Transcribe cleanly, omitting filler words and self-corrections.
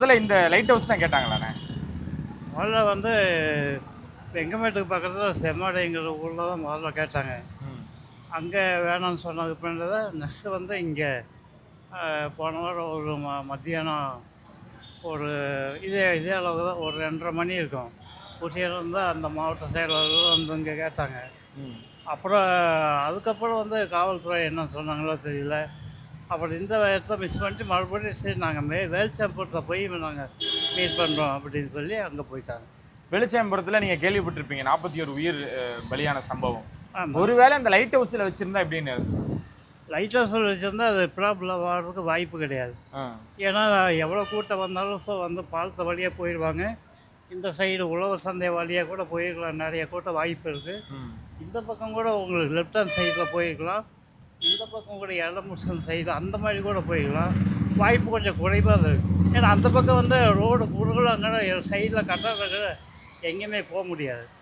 முதல்ல இந்த light house தான் கேட்டாங்களாண்ணே? முதல்ல வந்து வெங்கமேட்டுக்கு பக்கத்தில் செம்மாடைங்கிற ஊரில் தான் முதல்ல கேட்டாங்க. ம். அங்கே வேணாம்னு சொன்னதுக்கு பின்னாடி தான் நெக்ஸ்ட்டு வந்து இங்கே போன வாரம் ஒரு மத்தியானம் ஒரு இதே அளவுக்கு தான் ஒரு 2:30 மணி இருக்கும். ஊட்டியிலேருந்து அந்த மாவட்ட செயலாளர்கள் வந்து இங்கே கேட்டாங்க. ம். அப்புறம் அதுக்கப்புறம் வந்து காவல்துறை என்ன சொன்னாங்களோ தெரியல. அப்புறம் இந்த இடத்த மிஸ் பண்ணிட்டு மறுபடியும் சரி நாங்கள் வேல்சாம்பூரத்தை போய் நாங்கள் மீட் பண்ணுறோம் அப்படின்னு சொல்லி அங்கே போயிட்டாங்க. வெளிச்சயம்புரத்துல நீங்க கேள்விப்பட்டிருப்பீங்க 41 உயிர் பலியான சம்பவம். ஆமாம். ஒருவேளை அந்த லைட் ஹவுஸ்ல வச்சிருந்தா எப்படின்னு? லைட் ஹவுஸில் வச்சுருந்தா அது ப்ராப்ளம் வர்றதுக்கு வாய்ப்பு கிடையாது. ஆ. ஏன்னா எவ்வளோ கூட்டம் வந்தாலும் வந்து பாலத்தை வழியாக போயிடுவாங்க. இந்த சைடு உழவர் சந்தை வழியாக கூட போயிருக்கலாம், நிறைய கூட்டம் வாய்ப்பு இருக்குது. ம். இந்த பக்கம் கூட உங்களுக்கு லெஃப்ட் ஹேண்ட் சைடில் போயிருக்கலாம், இந்த பக்கம் கூட எலமுசன் சைடு அந்த மாதிரி கூட போயிருக்கலாம். வாய்ப்பு கொஞ்சம் குறைவாக தான் இருக்குது. ஏன்னா அந்த பக்கம் வந்து ரோடு குறுகலாக சைடில் கட்டட எங்கேயுமே போக முடியாது.